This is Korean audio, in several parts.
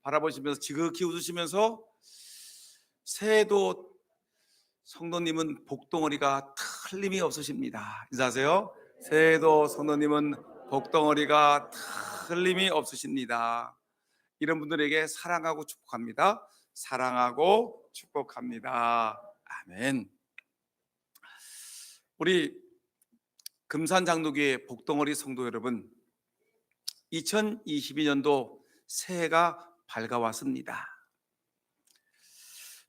바라보시면서 지극히 웃으시면서 새해도 성도님은 복덩어리가 틀림이 없으십니다. 인사하세요. 새해도 성도님은 복덩어리가 틀림이 없으십니다. 이런 분들에게 사랑하고 축복합니다. 사랑하고 축복합니다. 아멘. 우리 금산장로교회 복덩어리 성도 여러분, 2022년도 새해가 밝아왔습니다.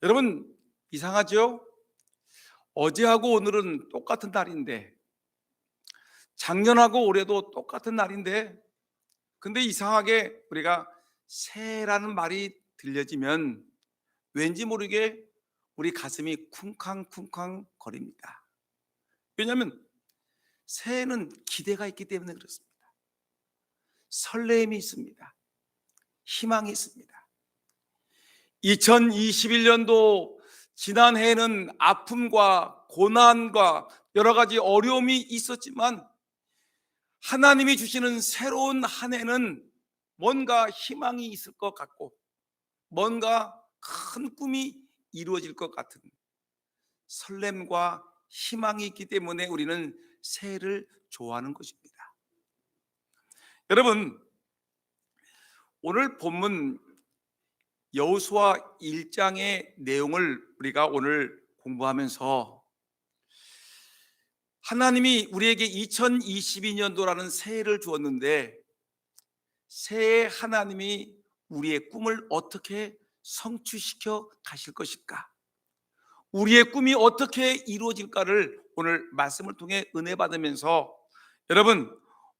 여러분, 이상하죠? 어제하고 오늘은 똑같은 날인데, 작년하고 올해도 똑같은 날인데, 근데 이상하게 우리가 새해라는 말이 들려지면 왠지 모르게 우리 가슴이 쿵쾅쿵쾅 거립니다. 왜냐하면 새해는 기대가 있기 때문에 그렇습니다. 설레임이 있습니다. 희망이 있습니다. 2021년도 지난 해에는 아픔과 고난과 여러 가지 어려움이 있었지만 하나님이 주시는 새로운 한 해는 뭔가 희망이 있을 것 같고 뭔가 큰 꿈이 이루어질 것 같은 설렘과 희망이 있기 때문에 우리는 새해를 좋아하는 것입니다. 여러분, 오늘 본문 여호수아 1장의 내용을 우리가 오늘 공부하면서 하나님이 우리에게 2022년도라는 새해를 주었는데 새해 하나님이 우리의 꿈을 어떻게 성취시켜 가실 것일까? 우리의 꿈이 어떻게 이루어질까를 오늘 말씀을 통해 은혜 받으면서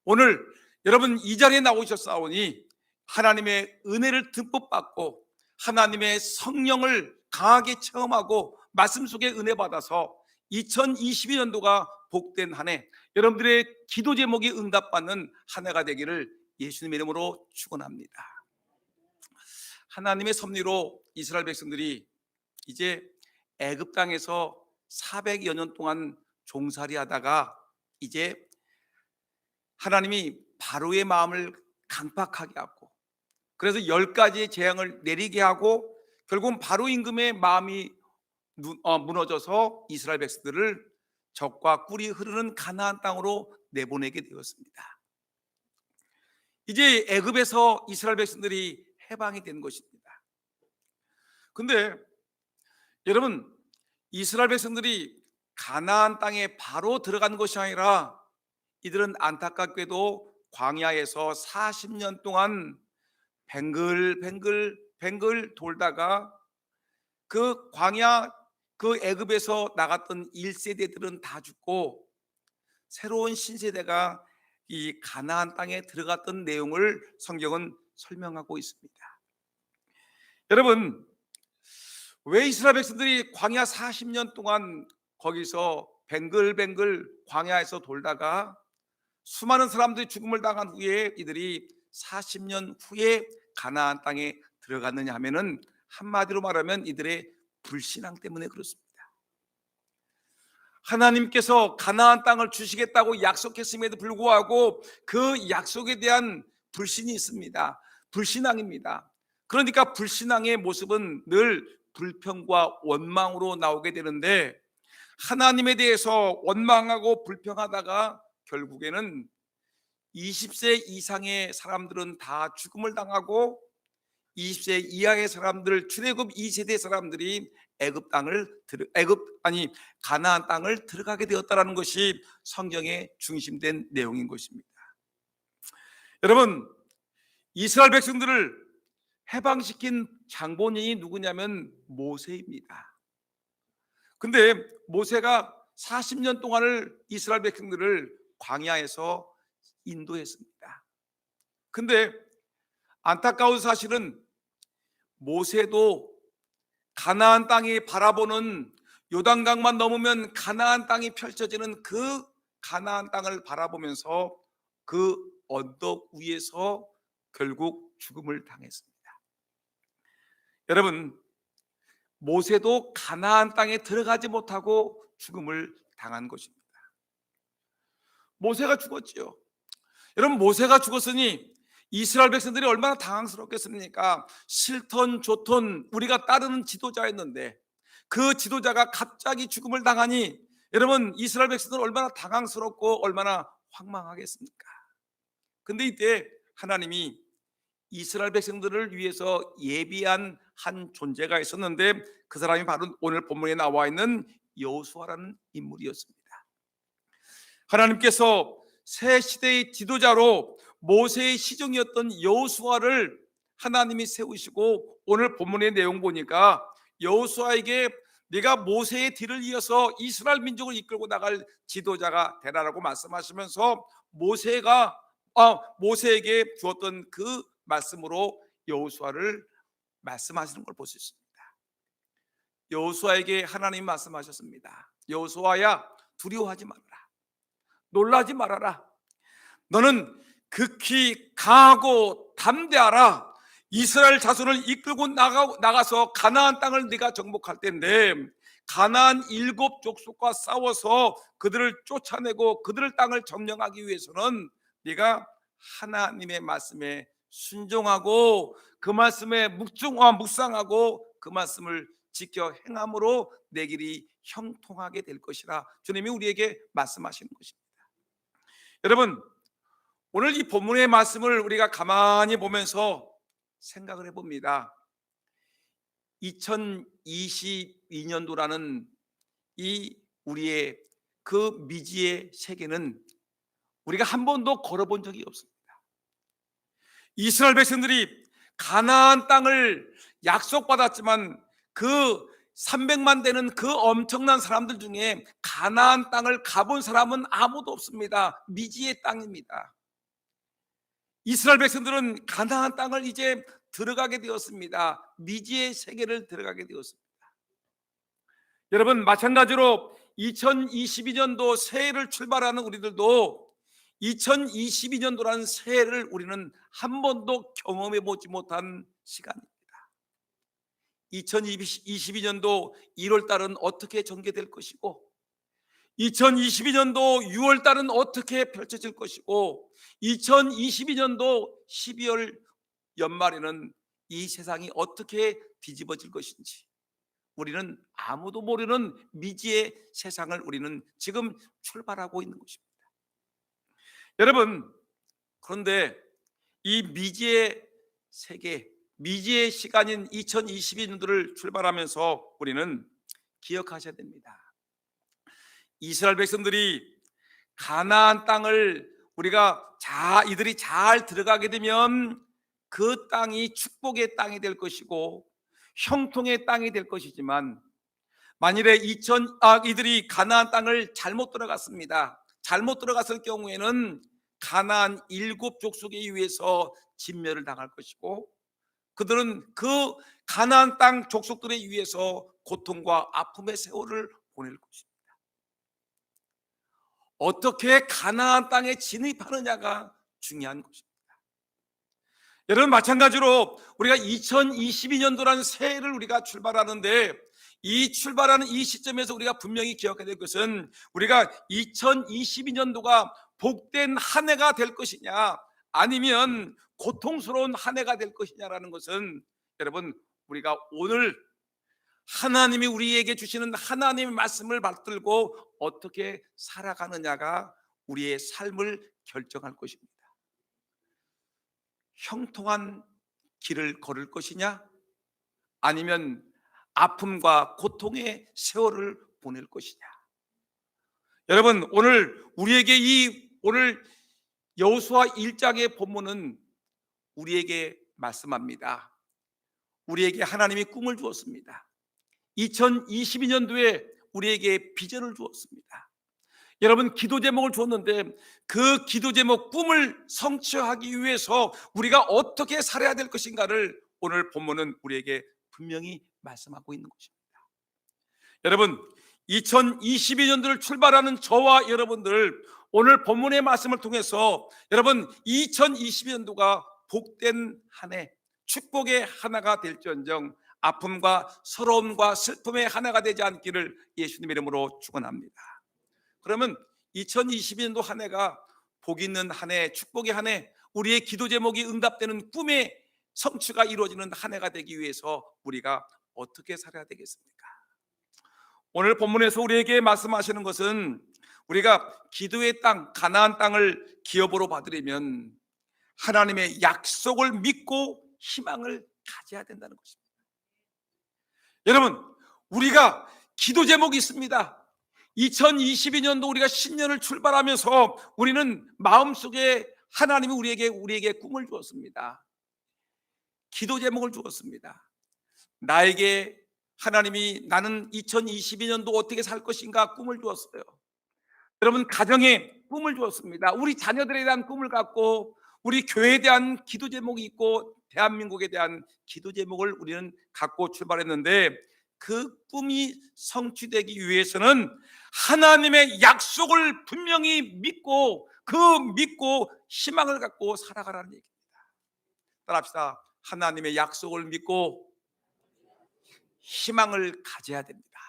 오늘 여러분 이 자리에 나오셨사오니 하나님의 은혜를 듬뿍 받고 하나님의 성령을 강하게 체험하고 말씀 속에 은혜 받아서 2022년도가 복된 한 해, 여러분들의 기도 제목이 응답받는 한 해가 되기를 예수님의 이름으로 축원합니다. 하나님의 섭리로 이스라엘 백성들이 이제 애굽 땅에서 400여 년 동안 종살이 하다가 이제 하나님이 바로의 마음을 강팍하게 하고 그래서 10가지의 재앙을 내리게 하고 결국은 바로 임금의 마음이 무너져서 이스라엘 백성들을 적과 꿀이 흐르는 가나안 땅으로 내보내게 되었습니다. 이제 애굽에서 이스라엘 백성들이 해방이 된 것입니다. 근데 여러분, 이스라엘 백성들이 가나안 땅에 바로 들어간 것이 아니라 이들은 안타깝게도 광야에서 40년 동안 뱅글 돌다가 그 광야 그 애굽에서 나갔던 1세대들은 다 죽고 새로운 신세대가 이 가나안 땅에 들어갔던 내용을 성경은 설명하고 있습니다. 여러분, 왜 이스라엘 백성들이 광야 40년 동안 거기서 뱅글뱅글 광야에서 돌다가 수많은 사람들이 죽음을 당한 후에 이들이 40년 후에 가나안 땅에 들어갔느냐 하면은 한마디로 말하면 이들의 불신앙 때문에 그렇습니다. 하나님께서 가나안 땅을 주시겠다고 약속했음에도 불구하고 그 약속에 대한 불신이 있습니다. 불신앙입니다. 그러니까 불신앙의 모습은 늘 불평과 원망으로 나오게 되는데 하나님에 대해서 원망하고 불평하다가 결국에는 20세 이상의 사람들은 다 죽음을 당하고 20세 이하의 사람들, 출애굽 2세대 사람들이 가나안 땅을 들어가게 되었다라는 것이 성경의 중심된 내용인 것입니다. 여러분, 이스라엘 백성들을 해방시킨 장본인이 누구냐면 모세입니다. 근데 모세가 40년 동안을 이스라엘 백성들을 광야에서 인도했습니다. 근데 안타까운 사실은 모세도 가나안 땅이 바라보는 요단강만 넘으면 가나안 땅이 펼쳐지는 그 가나안 땅을 바라보면서 그 언덕 위에서 결국 죽음을 당했습니다. 여러분, 모세도 가나안 땅에 들어가지 못하고 죽음을 당한 것입니다. 모세가 죽었지요. 여러분, 모세가 죽었으니 이스라엘 백성들이 얼마나 당황스럽겠습니까? 싫던 좋던 우리가 따르는 지도자였는데 그 지도자가 갑자기 죽음을 당하니 여러분, 이스라엘 백성들은 얼마나 당황스럽고 얼마나 황망하겠습니까? 근데 이때 하나님이 이스라엘 백성들을 위해서 예비한 한 존재가 있었는데 그 사람이 바로 오늘 본문에 나와 있는 여호수아라는 인물이었습니다. 하나님께서 새 시대의 지도자로 모세의 시종이었던 여호수아를 하나님이 세우시고 오늘 본문의 내용 보니까 여호수아에게 네가 모세의 뒤를 이어서 이스라엘 민족을 이끌고 나갈 지도자가 되라라고 말씀하시면서 모세에게 주었던 그 말씀으로 여호수아를 말씀하시는 걸 볼 수 있습니다. 여호수아에게 하나님 말씀하셨습니다. 여호수아야, 두려워하지 말아라. 놀라지 말아라. 너는 극히 강하고 담대하라. 이스라엘 자손을 이끌고 나가서 가나안 땅을 네가 정복할 텐데 가나안 7족속과 싸워서 그들을 쫓아내고 그들의 땅을 점령하기 위해서는 네가 하나님의 말씀에 순종하고 그 말씀에 묵상하고 그 말씀을 지켜 행함으로 내 길이 형통하게 될 것이라 주님이 우리에게 말씀하시는 것입니다. 여러분, 오늘 이 본문의 말씀을 우리가 가만히 보면서 생각을 해봅니다. 2022년도라는 이 우리의 그 미지의 세계는 우리가 한 번도 걸어본 적이 없습니다. 이스라엘 백성들이 가나안 땅을 약속받았지만 그 300만 되는 그 엄청난 사람들 중에 가나안 땅을 가본 사람은 아무도 없습니다. 미지의 땅입니다. 이스라엘 백성들은 가나안 땅을 이제 들어가게 되었습니다. 미지의 세계를 들어가게 되었습니다. 여러분, 마찬가지로 2022년도 새해를 출발하는 우리들도 2022년도라는 새해를 우리는 한 번도 경험해 보지 못한 시간입니다. 2022년도 1월 달은 어떻게 전개될 것이고 2022년도 6월 달은 어떻게 펼쳐질 것이고 2022년도 12월 연말에는 이 세상이 어떻게 뒤집어질 것인지 우리는 아무도 모르는 미지의 세상을 우리는 지금 출발하고 있는 것입니다. 여러분, 그런데 이 미지의 세계, 미지의 시간인 2022년도를 출발하면서 우리는 기억하셔야 됩니다. 이스라엘 백성들이 가나안 땅을 이들이 잘 들어가게 되면 그 땅이 축복의 땅이 될 것이고 형통의 땅이 될 것이지만 만일에 이들이 가나안 땅을 잘못 들어갔습니다. 잘못 들어갔을 경우에는 가나안 7족속에 의해서 진멸을 당할 것이고 그들은 그 가나안 땅 족속들에 의해서 고통과 아픔의 세월을 보낼 것입니다. 어떻게 가나안 땅에 진입하느냐가 중요한 것입니다. 여러분, 마찬가지로 우리가 2022년도라는 새해를 우리가 출발하는데 이 출발하는 이 시점에서 우리가 분명히 기억해야 될 것은 우리가 2022년도가 복된 한 해가 될 것이냐 아니면 고통스러운 한 해가 될 것이냐라는 것은 여러분, 우리가 오늘 하나님이 우리에게 주시는 하나님의 말씀을 받들고 어떻게 살아가느냐가 우리의 삶을 결정할 것입니다. 형통한 길을 걸을 것이냐 아니면 아픔과 고통의 세월을 보낼 것이냐. 여러분, 오늘 우리에게 오늘 여호수아 1장의 본문은 우리에게 말씀합니다. 우리에게 하나님이 꿈을 주었습니다. 2022년도에 우리에게 비전을 주었습니다. 여러분, 기도 제목을 줬는데 그 기도 제목 꿈을 성취하기 위해서 우리가 어떻게 살아야 될 것인가를 오늘 본문은 우리에게 분명히 말씀하고 있는 것입니다. 여러분, 2022년도를 출발하는 저와 여러분들 오늘 본문의 말씀을 통해서 여러분 2022년도가 복된 한 해, 축복의 하나가 될지언정 아픔과 서러움과 슬픔의 하나가 되지 않기를 예수님 이름으로 축원합니다. 그러면 2022년도 한 해가 복 있는 한 해, 축복의 한 해, 우리의 기도 제목이 응답되는 꿈의 성취가 이루어지는 한 해가 되기 위해서 우리가 어떻게 살아야 되겠습니까? 오늘 본문에서 우리에게 말씀하시는 것은 우리가 기도의 땅, 가나안 땅을 기업으로 받으려면 하나님의 약속을 믿고 희망을 가져야 된다는 것입니다. 여러분, 우리가 기도 제목이 있습니다. 2022년도 우리가 신년을 출발하면서 우리는 마음속에 하나님이 우리에게 꿈을 주었습니다. 기도 제목을 주었습니다. 나에게 하나님이 나는 2022년도 어떻게 살 것인가 꿈을 주었어요. 여러분, 가정에 꿈을 주었습니다. 우리 자녀들에 대한 꿈을 갖고 우리 교회에 대한 기도 제목이 있고 대한민국에 대한 기도 제목을 우리는 갖고 출발했는데, 그 꿈이 성취되기 위해서는 하나님의 약속을 분명히 믿고 믿고 희망을 갖고 살아가라는 얘기입니다. 따라합시다. 하나님의 약속을 믿고 희망을 가져야 됩니다.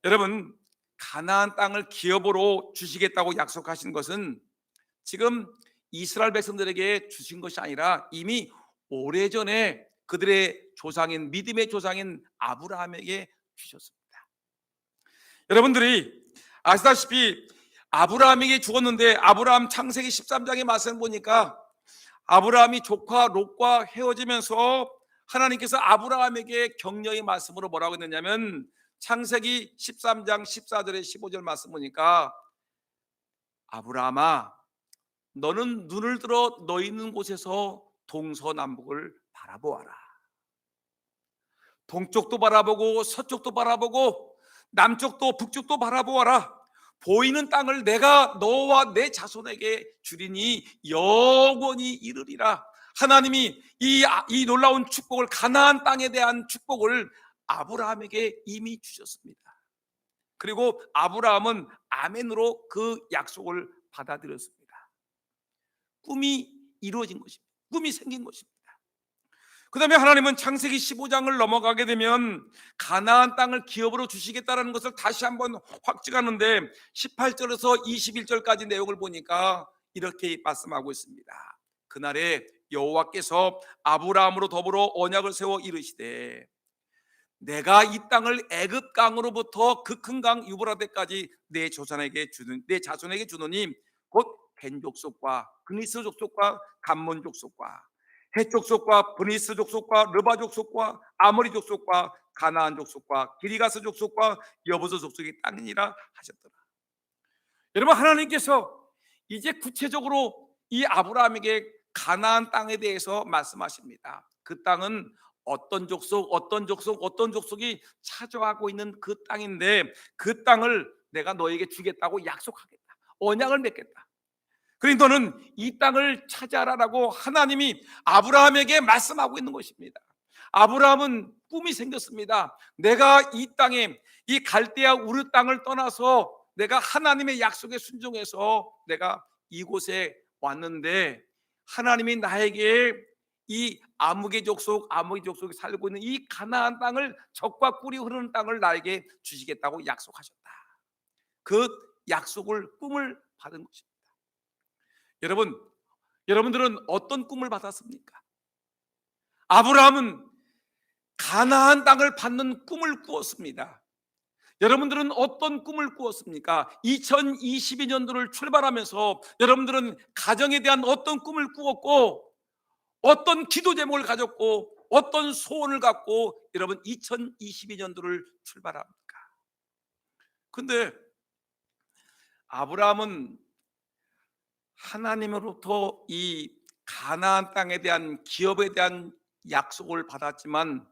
여러분, 가나안 땅을 기업으로 주시겠다고 약속하신 것은 지금 이스라엘 백성들에게 주신 것이 아니라 이미 오래전에 그들의 조상인, 믿음의 조상인 아브라함에게 주셨습니다. 여러분들이 아시다시피 아브라함에게 주었는데, 아브라함 창세기 13장의 말씀 보니까 아브라함이 조카 롯과 헤어지면서 하나님께서 아브라함에게 격려의 말씀으로 뭐라고 했느냐면, 창세기 13장 14절에 15절 말씀 보니까 아브라함아, 너는 눈을 들어 너 있는 곳에서 동서남북을 바라보아라. 동쪽도 바라보고 서쪽도 바라보고 남쪽도 북쪽도 바라보아라. 보이는 땅을 내가 너와 내 자손에게 주리니 영원히 이르리라. 하나님이 이 놀라운 축복을, 가나안 땅에 대한 축복을 아브라함에게 이미 주셨습니다. 그리고 아브라함은 아멘으로 그 약속을 받아들였습니다. 꿈이 이루어진 것입니다. 꿈이 생긴 것입니다. 그 다음에 하나님은 창세기 15장을 넘어가게 되면 가나안 땅을 기업으로 주시겠다는 것을 다시 한번 확증하는데, 18절에서 21절까지 내용을 보니까 이렇게 말씀하고 있습니다. 그날에 여호와께서 아브라함으로 더불어 언약을 세워 이르시되, 내가 이 땅을 애굽 강으로부터 그 큰 강 유브라데까지 내 자손에게 주노니 곧 겐 족속과 그니스 족속과 감몬 족속과 헷 족속과 브니스 족속과 르바 족속과 아모리 족속과 가나안 족속과 기리가스 족속과 여부스 족속의 땅이니라 하셨더라. 여러분, 하나님께서 이제 구체적으로 이 아브라함에게 가나안 땅에 대해서 말씀하십니다. 그 땅은 어떤 족속이 차지하고 있는 그 땅인데, 그 땅을 내가 너에게 주겠다고 약속하겠다, 언약을 맺겠다. 그러니 너는 이 땅을 차지하라라고 하나님이 아브라함에게 말씀하고 있는 것입니다. 아브라함은 꿈이 생겼습니다. 내가 이 땅에, 이 갈대아 우르 땅을 떠나서 내가 하나님의 약속에 순종해서 내가 이곳에 왔는데, 하나님이 나에게 이 아무개 족속이 살고 있는 이 가나안 땅을, 젖과 꿀이 흐르는 땅을 나에게 주시겠다고 약속하셨다. 그 약속을, 꿈을 받은 것입니다. 여러분들은 어떤 꿈을 받았습니까? 아브라함은 가나안 땅을 받는 꿈을 꾸었습니다. 여러분들은 어떤 꿈을 꾸었습니까? 2022년도를 출발하면서 여러분들은 가정에 대한 어떤 꿈을 꾸었고, 어떤 기도 제목을 가졌고, 어떤 소원을 갖고 여러분 2022년도를 출발합니까? 근데 아브라함은 하나님으로부터 이 가나안 땅에 대한, 기업에 대한 약속을 받았지만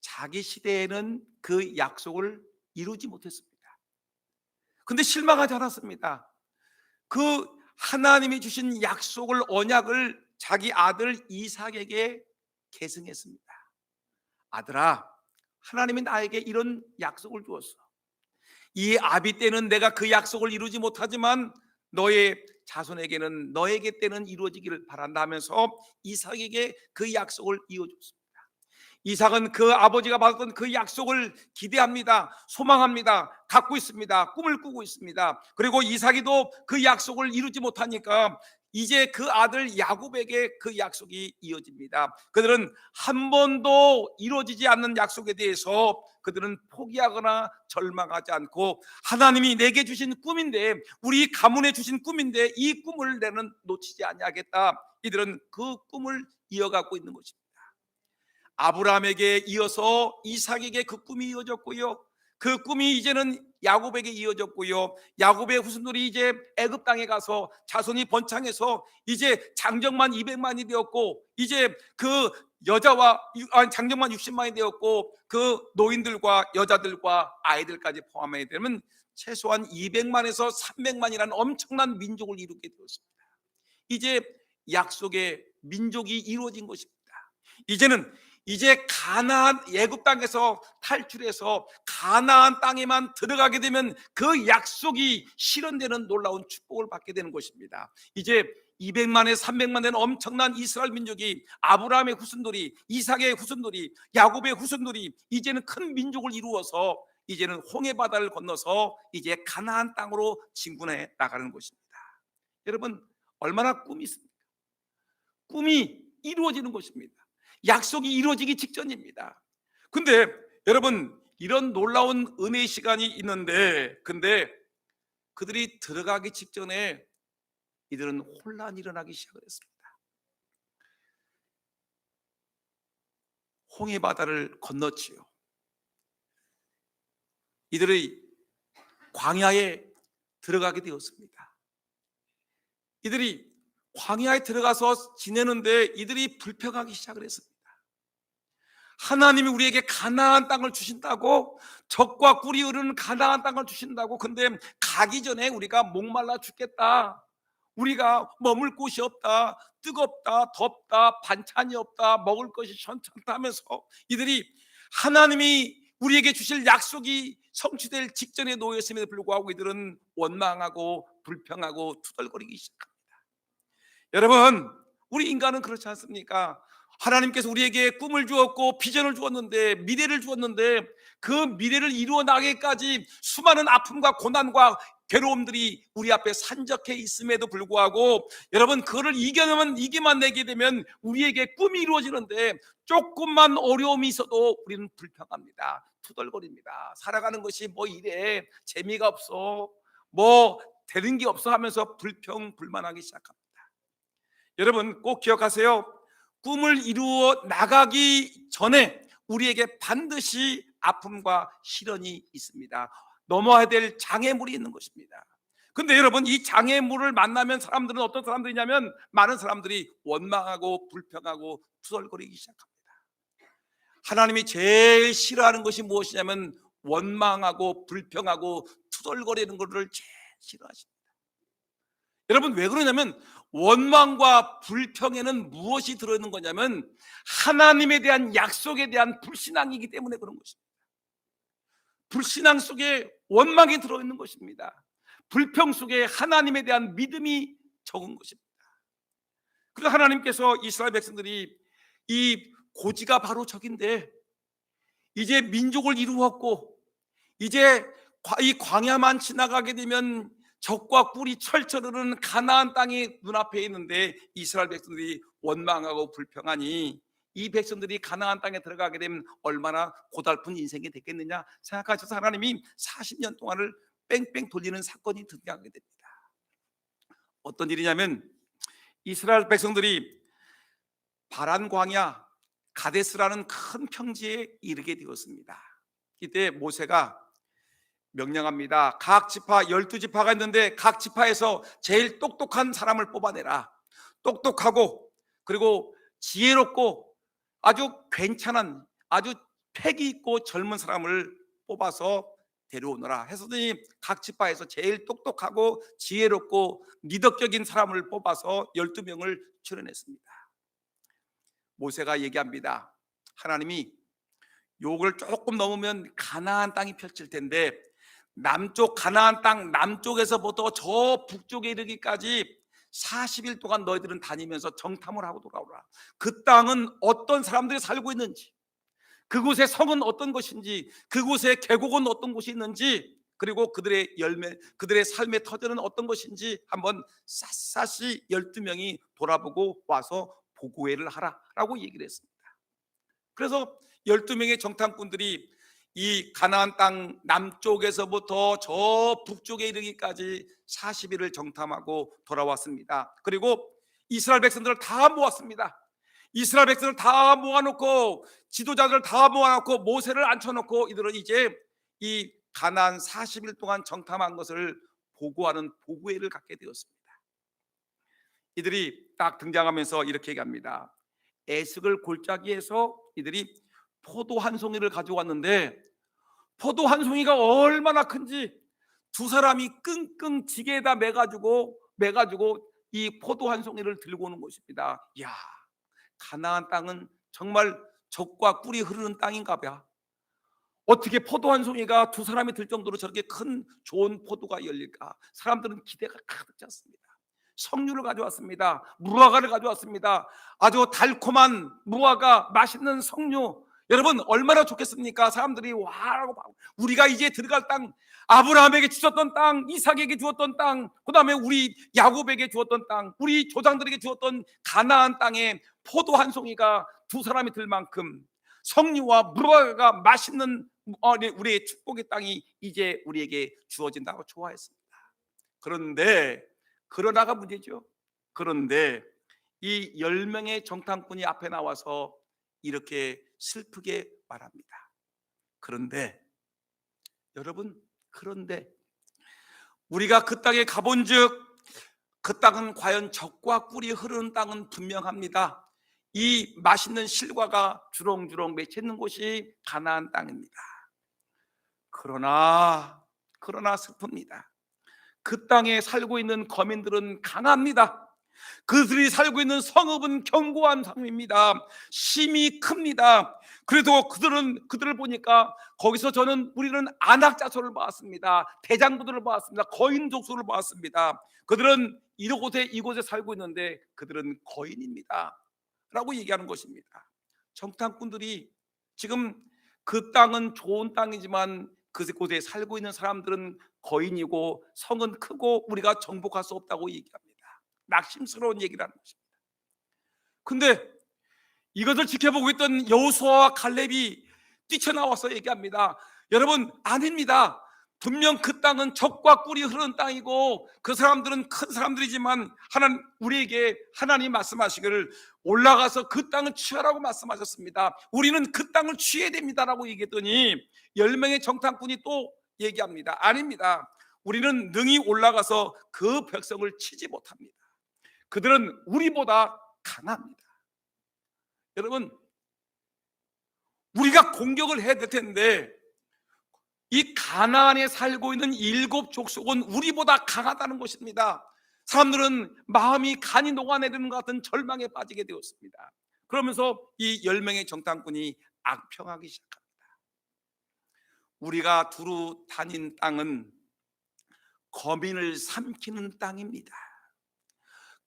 자기 시대에는 그 약속을 이루지 못했습니다. 근데 실망하지 않았습니다. 그 하나님이 주신 약속을, 언약을 자기 아들 이삭에게 계승했습니다. 아들아, 하나님이 나에게 이런 약속을 주었어. 이 아비 때는 내가 그 약속을 이루지 못하지만 너의 자손에게는, 너에게 때는 이루어지기를 바란다 하면서 이삭에게 그 약속을 이어줬습니다. 이삭은 그 아버지가 받았던 그 약속을 기대합니다. 소망합니다. 갖고 있습니다. 꿈을 꾸고 있습니다. 그리고 이삭이도 그 약속을 이루지 못하니까 이제 그 아들 야곱에게 그 약속이 이어집니다. 그들은 한 번도 이루어지지 않는 약속에 대해서 그들은 포기하거나 절망하지 않고, 하나님이 내게 주신 꿈인데, 우리 가문에 주신 꿈인데 이 꿈을 내는 놓치지 아니하겠다. 이들은 그 꿈을 이어가고 있는 것입니다. 아브라함에게 이어서 이삭에게 그 꿈이 이어졌고요, 그 꿈이 이제는 야곱에게 이어졌고요, 야곱의 후손들이 이제 애굽 땅에 가서 자손이 번창해서 이제 장정만 200만이 되었고, 이제 그 여자와 장정만 60만이 되었고, 그 노인들과 여자들과 아이들까지 포함하게 되면 최소한 200만에서 300만이라는 엄청난 민족을 이루게 되었습니다. 이제 약속의 민족이 이루어진 것입니다. 이제 가나안 애굽 땅에서 탈출해서 가나안 땅에만 들어가게 되면 그 약속이 실현되는 놀라운 축복을 받게 되는 것입니다. 이제 200만에 300만 되는 엄청난 이스라엘 민족이, 아브라함의 후손들이, 이삭의 후손들이, 야곱의 후손들이 이제는 큰 민족을 이루어서 이제는 홍해 바다를 건너서 이제 가나안 땅으로 진군해 나가는 것입니다. 여러분, 얼마나 꿈이 있습니까? 꿈이 이루어지는 것입니다. 약속이 이루어지기 직전입니다. 근데 여러분, 이런 놀라운 은혜의 시간이 있는데, 근데 그들이 들어가기 직전에 이들은 혼란이 일어나기 시작을 했습니다. 홍해 바다를 건넜지요. 이들이 광야에 들어가게 되었습니다. 이들이 광야에 들어가서 지내는데 이들이 불평하기 시작을 했습니다. 하나님이 우리에게 가나안 땅을 주신다고, 젖과 꿀이 흐르는 가나안 땅을 주신다고, 근데 가기 전에 우리가 목말라 죽겠다, 우리가 머물 곳이 없다, 뜨겁다, 덥다, 반찬이 없다, 먹을 것이 현찮다 하면서 이들이 하나님이 우리에게 주실 약속이 성취될 직전에 놓였음에도 불구하고 이들은 원망하고 불평하고 투덜거리기 시작합니다. 여러분, 우리 인간은 그렇지 않습니까? 하나님께서 우리에게 꿈을 주었고 비전을 주었는데, 미래를 주었는데, 그 미래를 이루어 나가기까지 수많은 아픔과 고난과 괴로움들이 우리 앞에 산적해 있음에도 불구하고, 여러분, 그거를 이기만 내게 되면 우리에게 꿈이 이루어지는데, 조금만 어려움이 있어도 우리는 불평합니다. 투덜거립니다. 살아가는 것이 뭐 이래, 재미가 없어, 뭐 되는 게 없어 하면서 불평불만하기 시작합니다. 여러분, 꼭 기억하세요. 꿈을 이루어 나가기 전에 우리에게 반드시 아픔과 시련이 있습니다. 넘어야 될 장애물이 있는 것입니다. 근데 여러분, 이 장애물을 만나면 사람들은 어떤 사람들이냐면, 많은 사람들이 원망하고 불평하고 투덜거리기 시작합니다. 하나님이 제일 싫어하는 것이 무엇이냐면 원망하고 불평하고 투덜거리는 것을 제일 싫어하십니다. 여러분, 왜 그러냐면 원망과 불평에는 무엇이 들어있는 거냐면 하나님에 대한 약속에 대한 불신앙이기 때문에 그런 것입니다. 불신앙 속에 원망이 들어있는 것입니다. 불평 속에 하나님에 대한 믿음이 적은 것입니다. 그래서 하나님께서 이스라엘 백성들이, 이 고지가 바로 저긴데 이제 민족을 이루었고 이제 이 광야만 지나가게 되면 젖과 꿀이 철철 흐르는 가나안 땅이 눈앞에 있는데, 이스라엘 백성들이 원망하고 불평하니 이 백성들이 가나안 땅에 들어가게 되면 얼마나 고달픈 인생이 됐겠느냐 생각하셔서 하나님이 40년 동안을 뺑뺑 돌리는 사건이 등장하게 됩니다. 어떤 일이냐면, 이스라엘 백성들이 바란 광야 가데스라는 큰 평지에 이르게 되었습니다. 이때 모세가 명령합니다. 각 지파 12지파가 있는데 각 지파에서 제일 똑똑한 사람을 뽑아내라. 똑똑하고 그리고 지혜롭고 아주 괜찮은, 아주 패기 있고 젊은 사람을 뽑아서 데려오너라 해서더니 각 지파에서 제일 똑똑하고 지혜롭고 미덕적인 사람을 뽑아서 12명을 출연했습니다. 모세가 얘기합니다. 하나님이 요걸 조금 넘으면 가나안 땅이 펼칠 텐데, 남쪽 가나안 땅 남쪽에서부터 저 북쪽에 이르기까지 40일 동안 너희들은 다니면서 정탐을 하고 돌아오라. 그 땅은 어떤 사람들이 살고 있는지, 그곳의 성은 어떤 것인지, 그곳의 계곡은 어떤 곳이 있는지, 그리고 그들의 열매, 그들의 삶의 터전은 어떤 것인지 한번 샅샅이 12명이 돌아보고 와서 보고회를 하라라고 얘기를 했습니다. 그래서 12명의 정탐꾼들이 이 가나안 땅 남쪽에서부터 저 북쪽에 이르기까지 40일을 정탐하고 돌아왔습니다. 그리고 이스라엘 백성들을 다 모았습니다. 이스라엘 백성을 다 모아놓고 지도자들을 다 모아놓고 모세를 앉혀놓고 이들은 이제 이 가나안 40일 동안 정탐한 것을 보고하는 보고회를 갖게 되었습니다. 이들이 딱 등장하면서 이렇게 얘기합니다. 에스글 골짜기에서 이들이 포도 한 송이를 가져왔는데 포도 한 송이가 얼마나 큰지 두 사람이 끙끙 지게에다 매가지고 이 포도 한 송이를 들고 오는 것입니다. 이야, 가나안 땅은 정말 젖과 꿀이 흐르는 땅인가 봐. 어떻게 포도 한 송이가 두 사람이 들 정도로 저렇게 큰 좋은 포도가 열릴까? 사람들은 기대가 가득 찼습니다. 석류를 가져왔습니다. 무화과를 가져왔습니다. 아주 달콤한 무화과, 맛있는 석류. 여러분 얼마나 좋겠습니까? 사람들이 와라고 우리가 이제 들어갈 땅, 아브라함에게 주셨던 땅, 이삭에게 주었던 땅, 그 다음에 우리 야곱에게 주었던 땅, 우리 조상들에게 주었던 가나안 땅에 포도 한 송이가 두 사람이 들 만큼 석류와 무화과가 맛있는 우리의 축복의 땅이 이제 우리에게 주어진다고 좋아했습니다. 그러나가 문제죠. 그런데 이 10명의 정탐꾼이 앞에 나와서 이렇게 슬프게 말합니다. 그런데 여러분, 그런데 우리가 그 땅에 가본즉 그 땅은 과연 젖과 꿀이 흐르는 땅은 분명합니다. 이 맛있는 실과가 주렁주렁 맺혀 있는 곳이 가나안 땅입니다. 그러나 슬픕니다. 그 땅에 살고 있는 거민들은 강합니다. 그들이 살고 있는 성읍은 견고한 성입니다. 심이 큽니다. 그래도 그들을 보니까 거기서 우리는 안악자손을 보았습니다. 대장부들을 보았습니다. 거인 족속을 보았습니다. 그들은 이곳에 살고 있는데 그들은 거인입니다 라고 얘기하는 것입니다. 정탐꾼들이 지금 그 땅은 좋은 땅이지만 그곳에 살고 있는 사람들은 거인이고 성은 크고 우리가 정복할 수 없다고 얘기합니다. 낙심스러운 얘기를 하는 것입니다. 근데 이것을 지켜보고 있던 여호수아와 칼렙이 뛰쳐나와서 얘기합니다. 여러분, 아닙니다. 분명 그 땅은 젖과 꿀이 흐르는 땅이고 그 사람들은 큰 사람들이지만 우리에게 하나님 말씀하시기를 올라가서 그 땅을 취하라고 말씀하셨습니다. 우리는 그 땅을 취해야 됩니다라고 얘기했더니 10명의 정탐꾼이 또 얘기합니다. 아닙니다. 우리는 능히 올라가서 그 백성을 치지 못합니다. 그들은 우리보다 강합니다. 여러분, 우리가 공격을 해야 될 텐데 이 가나안에 살고 있는 7 족속은 우리보다 강하다는 것입니다. 사람들은 마음이 간이 녹아내리는 것 같은 절망에 빠지게 되었습니다. 그러면서 이 10명의 정탐꾼이 악평하기 시작합니다. 우리가 두루 다닌 땅은 거민을 삼키는 땅입니다.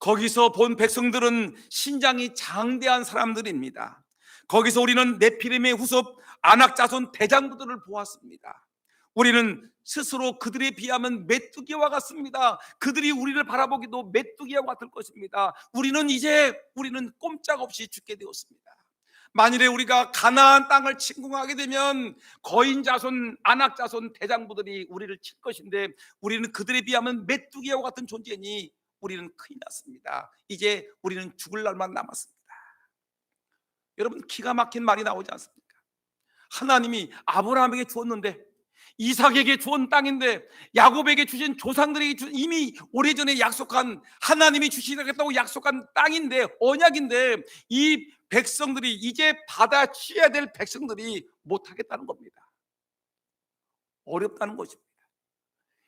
거기서 본 백성들은 신장이 장대한 사람들입니다. 거기서 우리는 네피림의 후손 안악자손 대장부들을 보았습니다. 우리는 스스로 그들에 비하면 메뚜기와 같습니다. 그들이 우리를 바라보기도 메뚜기와 같을 것입니다. 우리는 꼼짝없이 죽게 되었습니다. 만일에 우리가 가나안 땅을 침공하게 되면 거인 자손, 안악 자손 대장부들이 우리를 칠 것인데 우리는 그들에 비하면 메뚜기와 같은 존재니 우리는 큰일 났습니다. 이제 우리는 죽을 날만 남았습니다. 여러분, 기가 막힌 말이 나오지 않습니까? 하나님이 아브라함에게 주었는데, 이삭에게 주은 땅인데, 야곱에게 주신 조상들에게 주신 이미 오래전에 약속한, 하나님이 주시겠다고 약속한 땅인데, 언약인데 이 백성들이 이제 받아 취해야 될 백성들이 못하겠다는 겁니다. 어렵다는 것입니다.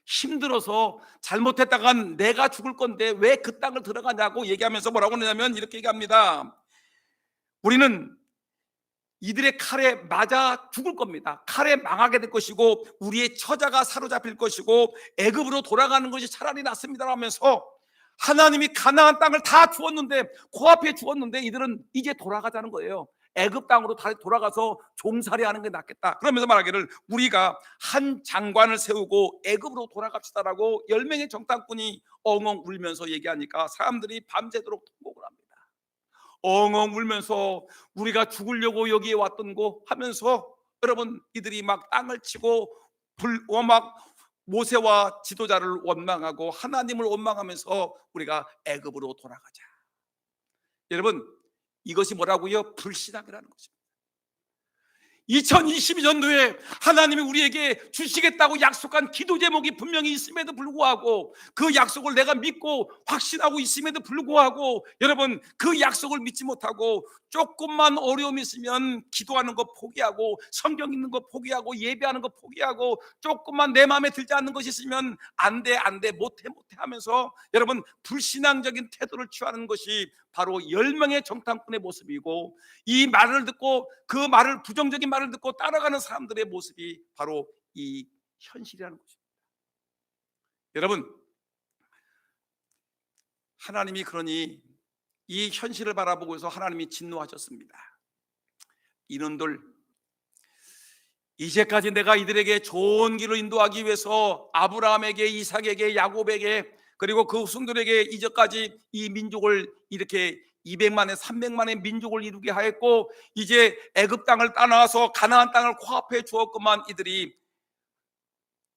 힘들어서 잘못했다간 내가 죽을 건데 왜 그 땅을 들어가냐고 얘기하면서 뭐라고 하냐면 이렇게 얘기합니다. 우리는 이들의 칼에 맞아 죽을 겁니다. 칼에 망하게 될 것이고 우리의 처자가 사로잡힐 것이고 애굽으로 돌아가는 것이 차라리 낫습니다 하면서 하나님이 가나안 땅을 다 주었는데, 코앞에 주었는데 이들은 이제 돌아가자는 거예요. 애굽 땅으로 돌아가서 종살이하는 게 낫겠다. 그러면서 말하기를 우리가 한 장관을 세우고 애굽으로 돌아갑시다라고 10명의 정탐꾼이 엉엉 울면서 얘기하니까 사람들이 밤새도록 통곡을 합니다. 엉엉 울면서 우리가 죽으려고 여기에 왔던 거 하면서 여러분 이들이 막 땅을 치고 막 모세와 지도자를 원망하고 하나님을 원망하면서 우리가 애굽으로 돌아가자. 여러분 이것이 뭐라고요? 불신앙이라는 것입니다. 2022년도에 하나님이 우리에게 주시겠다고 약속한 기도 제목이 분명히 있음에도 불구하고 그 약속을 내가 믿고 확신하고 있음에도 불구하고 여러분 그 약속을 믿지 못하고 조금만 어려움이 있으면 기도하는 거 포기하고 성경 읽는 거 포기하고 예배하는 거 포기하고 조금만 내 마음에 들지 않는 것이 있으면 안 돼 못해 하면서 여러분 불신앙적인 태도를 취하는 것이 바로 10명의 정탐꾼의 모습이고 이 말을 듣고 그 말을 부정적인 말을 듣고 따라가는 사람들의 모습이 바로 이 현실이라는 것입니다. 여러분 하나님이 그러니 이 현실을 바라보고서 하나님이 진노하셨습니다. 이놈들 이제까지 내가 이들에게 좋은 길을 인도하기 위해서 아브라함에게 이삭에게 야곱에게 그리고 그 후손들에게 이제까지 이 민족을 이렇게 200만에 300만의 민족을 이루게 하였고 이제 애굽 땅을 떠나서 가나안 땅을 코앞에 주었건만 이들이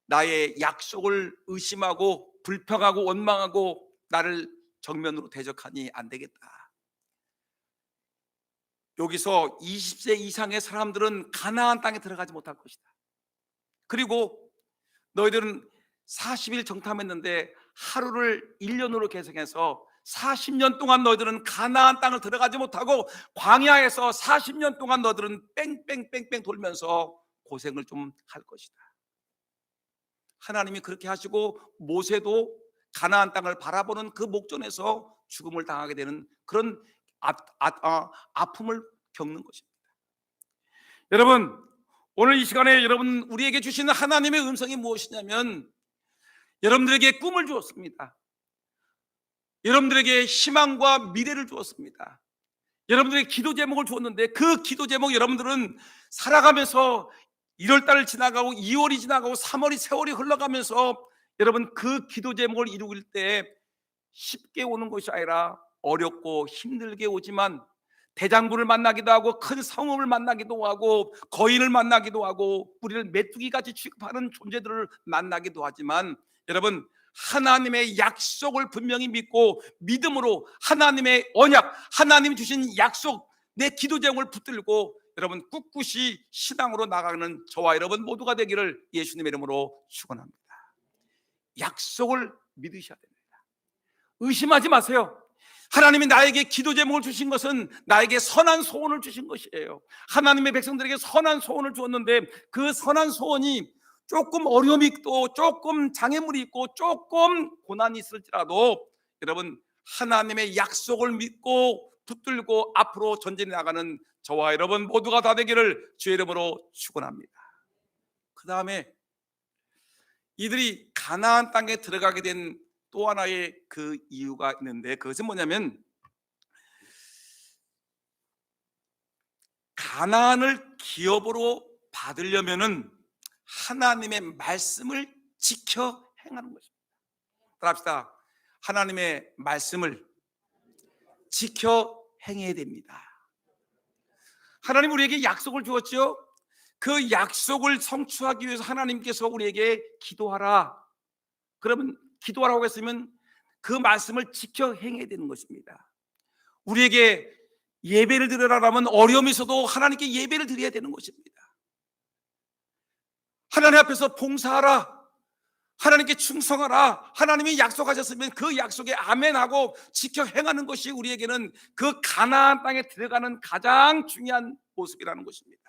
나의 약속을 의심하고 불평하고 원망하고 나를 정면으로 대적하니 안 되겠다. 여기서 20세 이상의 사람들은 가나안 땅에 들어가지 못할 것이다. 그리고 너희들은 40일 정탐했는데 하루를 1년으로 계산해서 40년 동안 너희들은 가나안 땅을 들어가지 못하고 광야에서 40년 동안 너희들은 뺑뺑뺑뺑 돌면서 고생을 좀 할 것이다. 하나님이 그렇게 하시고 모세도 가나안 땅을 바라보는 그 목전에서 죽음을 당하게 되는 그런 아픔을 겪는 것입니다. 여러분 오늘 이 시간에 여러분 우리에게 주시는 하나님의 음성이 무엇이냐면 여러분들에게 꿈을 주었습니다. 여러분들에게 희망과 미래를 주었습니다. 여러분들에게 기도 제목을 주었는데 그 기도 제목 여러분들은 살아가면서 1월달을 지나가고 2월이 지나가고 3월이 세월이 흘러가면서 여러분 그 기도 제목을 이루길 때 쉽게 오는 것이 아니라 어렵고 힘들게 오지만 대장부를 만나기도 하고 큰 성읍을 만나기도 하고 거인을 만나기도 하고 우리를 메뚜기같이 취급하는 존재들을 만나기도 하지만 여러분 하나님의 약속을 분명히 믿고 믿음으로 하나님의 언약 하나님이 주신 약속 내 기도 제목을 붙들고 여러분 꿋꿋이 신앙으로 나가는 저와 여러분 모두가 되기를 예수님의 이름으로 축원합니다. 약속을 믿으셔야 됩니다. 의심하지 마세요. 하나님이 나에게 기도 제목을 주신 것은 나에게 선한 소원을 주신 것이에요. 하나님의 백성들에게 선한 소원을 주었는데 그 선한 소원이 조금 어려움이 있고 조금 장애물이 있고 조금 고난이 있을지라도 여러분 하나님의 약속을 믿고 붙들고 앞으로 전진해 나가는 저와 여러분 모두가 다 되기를 주의 이름으로 축원합니다. 그 다음에 이들이 가나안 땅에 들어가게 된 또 하나의 그 이유가 있는데 그것은 뭐냐면 가나안을 기업으로 받으려면은 하나님의 말씀을 지켜 행하는 것입니다. 따라합시다. 하나님의 말씀을 지켜 행해야 됩니다. 하나님 우리에게 약속을 주었죠. 그 약속을 성취하기 위해서 하나님께서 우리에게 기도하라. 그러면 기도하라고 했으면 그 말씀을 지켜 행해야 되는 것입니다. 우리에게 예배를 드리라면 어려움이 있어도 하나님께 예배를 드려야 되는 것입니다. 하나님 앞에서 봉사하라. 하나님께 충성하라. 하나님이 약속하셨으면 그 약속에 아멘하고 지켜 행하는 것이 우리에게는 그 가나안 땅에 들어가는 가장 중요한 모습이라는 것입니다.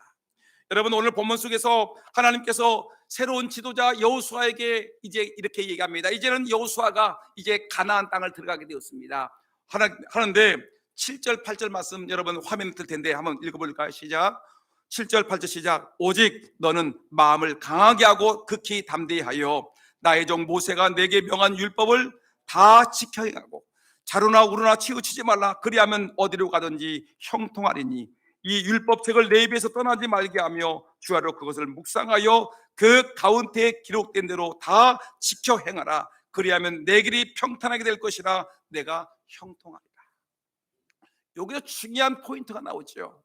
여러분 오늘 본문 속에서 하나님께서 새로운 지도자 여호수아에게 이제 이렇게 얘기합니다. 이제는 여호수아가 이제 가나안 땅을 들어가게 되었습니다. 하는데 7절 8절 말씀 여러분 화면에 뜰 텐데 한번 읽어볼까요? 시작. 7절 8절 시작. 오직 너는 마음을 강하게 하고 극히 담대하여 나의 종 모세가 내게 명한 율법을 다 지켜 행하고 자루나 우루나 치우치지 말라. 그리하면 어디로 가든지 형통하리니 이 율법책을 내 입에서 떠나지 말게 하며 주야로 그것을 묵상하여 그 가운데에 기록된 대로 다 지켜 행하라. 그리하면 내 길이 평탄하게 될 것이라 내가 형통하리라. 여기서 중요한 포인트가 나오죠.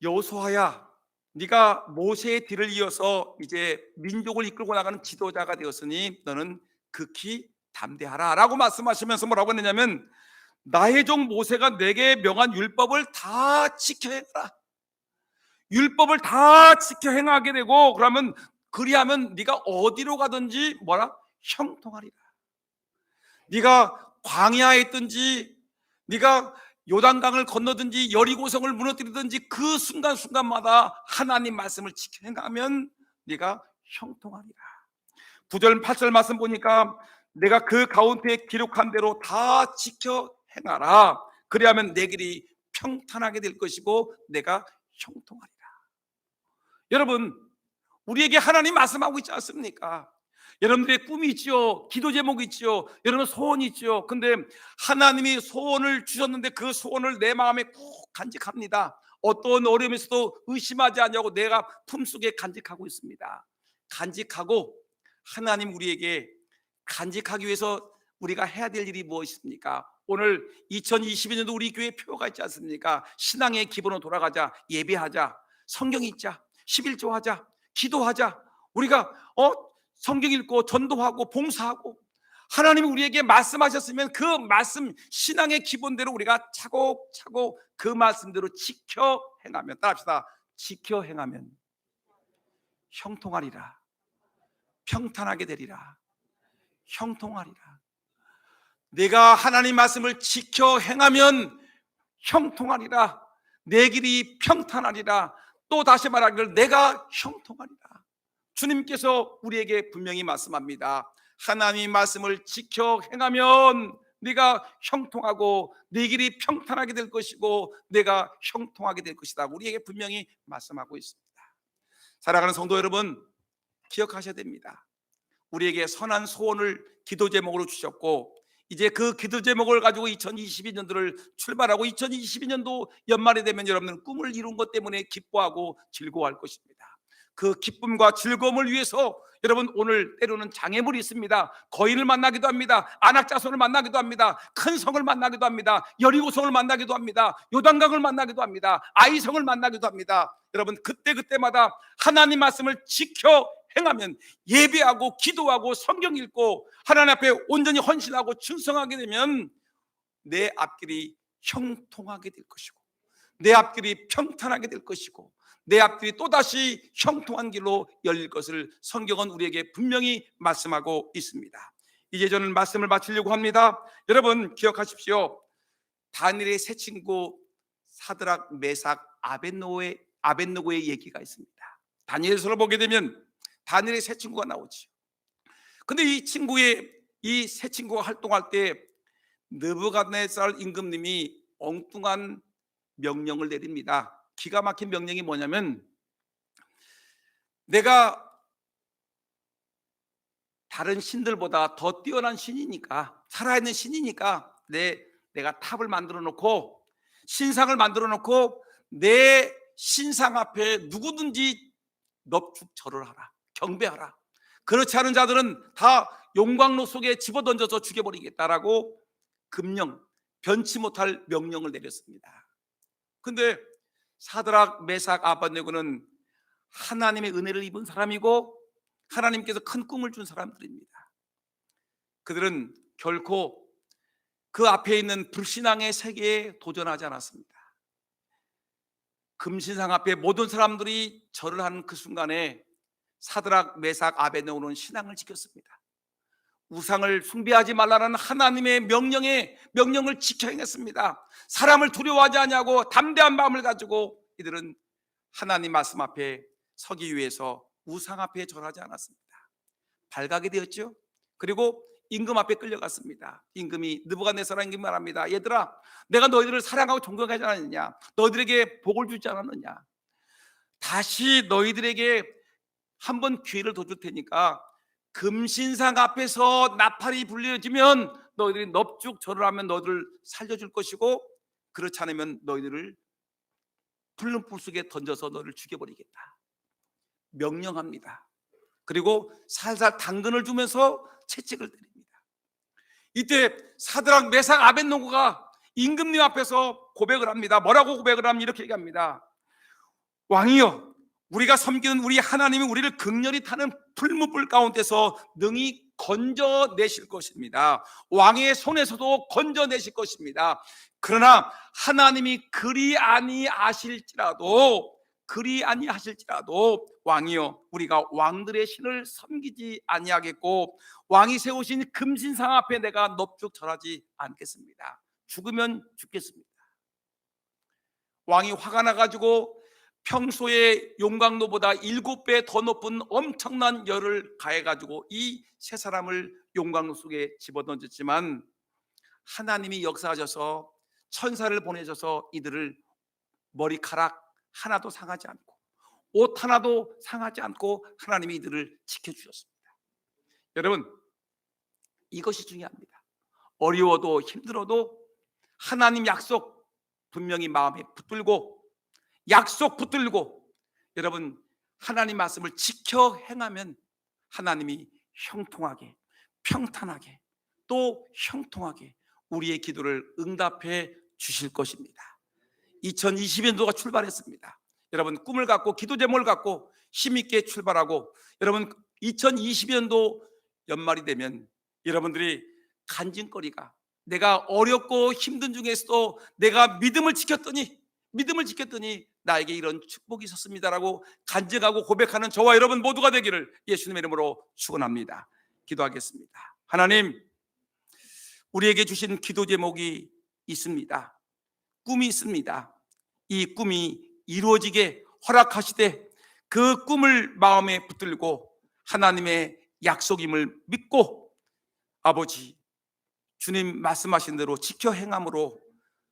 여호수아야, 네가 모세의 뒤를 이어서 이제 민족을 이끌고 나가는 지도자가 되었으니 너는 극히 담대하라 라고 말씀하시면서 뭐라고 했냐면, 나의 종 모세가 내게 명한 율법을 다 지켜 행하라. 율법을 다 지켜 행하게 되고, 그러면 그리하면 네가 어디로 가든지 뭐라? 형통하리라. 네가 광야에 있든지, 네가 요단강을 건너든지 여리고성을 무너뜨리든지 그 순간순간마다 하나님 말씀을 지켜 행하면 네가 형통하리라. 9절 8절 말씀 보니까 내가 그 가운데에 기록한 대로 다 지켜 행하라. 그리하면 내 길이 평탄하게 될 것이고 내가 형통하리라. 여러분, 우리에게 하나님 말씀하고 있지 않습니까? 여러분들의 꿈이 있죠. 기도 제목이 있죠. 여러분 소원이 있죠. 근데 하나님이 소원을 주셨는데 그 소원을 내 마음에 꼭 간직합니다. 어떤 어려움에서도 의심하지 않냐고 내가 품속에 간직하고 있습니다. 간직하고, 하나님 우리에게 간직하기 위해서 우리가 해야 될 일이 무엇입니까? 오늘 2022년도 우리 교회 표가 있지 않습니까? 신앙의 기본으로 돌아가자, 예배하자, 성경 읽자, 11조 하자, 기도하자. 우리가 성경 읽고 전도하고 봉사하고, 하나님이 우리에게 말씀하셨으면 그 말씀, 신앙의 기본대로 우리가 차곡차곡 그 말씀대로 지켜 행하면, 따라합시다. 지켜 행하면 형통하리라. 평탄하게 되리라. 형통하리라. 내가 하나님 말씀을 지켜 행하면 형통하리라. 내 길이 평탄하리라. 또 다시 말하기를 내가 형통하리라. 주님께서 우리에게 분명히 말씀합니다. 하나님 말씀을 지켜 행하면 네가 형통하고 네 길이 평탄하게 될 것이고 내가 형통하게 될 것이다. 우리에게 분명히 말씀하고 있습니다. 사랑하는 성도 여러분, 기억하셔야 됩니다. 우리에게 선한 소원을 기도 제목으로 주셨고, 이제 그 기도 제목을 가지고 2022년도를 출발하고 2022년도 연말이 되면 여러분은 꿈을 이룬 것 때문에 기뻐하고 즐거워할 것입니다. 그 기쁨과 즐거움을 위해서 여러분, 오늘 때로는 장애물이 있습니다. 거인을 만나기도 합니다. 안악자손을 만나기도 합니다. 큰 성을 만나기도 합니다. 여리고성을 만나기도 합니다. 요단강을 만나기도 합니다. 아이성을 만나기도 합니다. 여러분, 그때마다 하나님 말씀을 지켜 행하면, 예배하고 기도하고 성경 읽고 하나님 앞에 온전히 헌신하고 충성하게 되면 내 앞길이 형통하게 될 것이고 내 앞길이 평탄하게 될 것이고 내 앞길이 또다시 형통한 길로 열릴 것을 성경은 우리에게 분명히 말씀하고 있습니다. 이제 저는 말씀을 마치려고 합니다. 여러분 기억하십시오. 다니엘의 세 친구 사드락, 메삭, 아벳노고의 얘기가 있습니다. 다니엘서를 보게 되면 다니엘의 세 친구가 나오죠. 근데 이 세 친구가 활동할 때 느부갓네살 임금님이 엉뚱한 명령을 내립니다. 기가 막힌 명령이 뭐냐면, 내가 다른 신들보다 더 뛰어난 신이니까, 살아있는 신이니까 내가 탑을 만들어 놓고 신상을 만들어 놓고 내 신상 앞에 누구든지 넙죽 절을 하라, 경배하라. 그렇지 않은 자들은 다 용광로 속에 집어던져서 죽여버리겠다라고 금령, 변치 못할 명령을 내렸습니다. 근데 사드락, 메삭, 아벳네고는 하나님의 은혜를 입은 사람이고 하나님께서 큰 꿈을 준 사람들입니다. 그들은 결코 그 앞에 있는 불신앙의 세계에 도전하지 않았습니다. 금신상 앞에 모든 사람들이 절을 하는 그 순간에 사드락, 메삭, 아벳네고는 신앙을 지켰습니다. 우상을 숭배하지 말라는 하나님의 명령을 지켜 행했습니다. 사람을 두려워하지 않냐고 담대한 마음을 가지고 이들은 하나님 말씀 앞에 서기 위해서 우상 앞에 절하지 않았습니다. 발가게 되었죠. 그리고 임금 앞에 끌려갔습니다. 임금이, 느부갓네살 임금이 말합니다. 얘들아, 내가 너희들을 사랑하고 존경하지 않았느냐? 너희들에게 복을 주지 않았느냐? 다시 너희들에게 한번 기회를 더 줄 테니까 금신상 앞에서 나팔이 불려지면 너희들이 넙죽 절을 하면 너희들을 살려줄 것이고, 그렇지 않으면 너희들을 불른 불 속에 던져서 너를 죽여버리겠다 명령합니다. 그리고 살살 당근을 주면서 채찍을 때립니다. 이때 사드락 메삭 아벳노고가 임금님 앞에서 고백을 합니다. 뭐라고 고백을 하면 이렇게 얘기합니다. 왕이여, 우리가 섬기는 우리 하나님이 우리를 극렬히 타는 풀무불 가운데서 능히 건져내실 것입니다. 왕의 손에서도 건져내실 것입니다. 그러나 하나님이 그리 아니하실지라도 왕이여, 우리가 왕들의 신을 섬기지 아니하겠고 왕이 세우신 금신상 앞에 내가 넙죽 절하지 않겠습니다. 죽으면 죽겠습니다. 왕이 화가 나가지고 평소의 용광로보다 7배 더 높은 엄청난 열을 가해가지고 이 세 사람을 용광로 속에 집어던졌지만 하나님이 역사하셔서 천사를 보내셔서 이들을 머리카락 하나도 상하지 않고 옷 하나도 상하지 않고 하나님이 이들을 지켜주셨습니다. 여러분, 이것이 중요합니다. 어려워도 힘들어도 하나님 약속 분명히 마음에 붙들고 약속 붙들고 여러분 하나님 말씀을 지켜 행하면 하나님이 형통하게 평탄하게 또 형통하게 우리의 기도를 응답해 주실 것입니다. 2020년도가 출발했습니다. 여러분 꿈을 갖고 기도 제목을 갖고 힘있게 출발하고 여러분 2020년도 연말이 되면 여러분들이 간증거리가 내가 어렵고 힘든 중에서도 내가 믿음을 지켰더니 나에게 이런 축복이 있었습니다라고 간증하고 고백하는 저와 여러분 모두가 되기를 예수님의 이름으로 축원합니다. 기도하겠습니다. 하나님, 우리에게 주신 기도 제목이 있습니다. 꿈이 있습니다. 이 꿈이 이루어지게 허락하시되 그 꿈을 마음에 붙들고 하나님의 약속임을 믿고 아버지 주님 말씀하신 대로 지켜 행함으로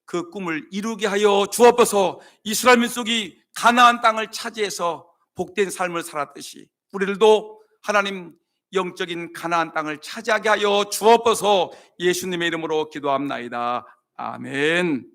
그 꿈을 이루게 하여 주옵소서. 이스라엘 민족이 가나안 땅을 차지해서 복된 삶을 살았듯이 우리들도 하나님 영적인 가나안 땅을 차지하게 하여 주옵소서. 예수님의 이름으로 기도합나이다. 아멘.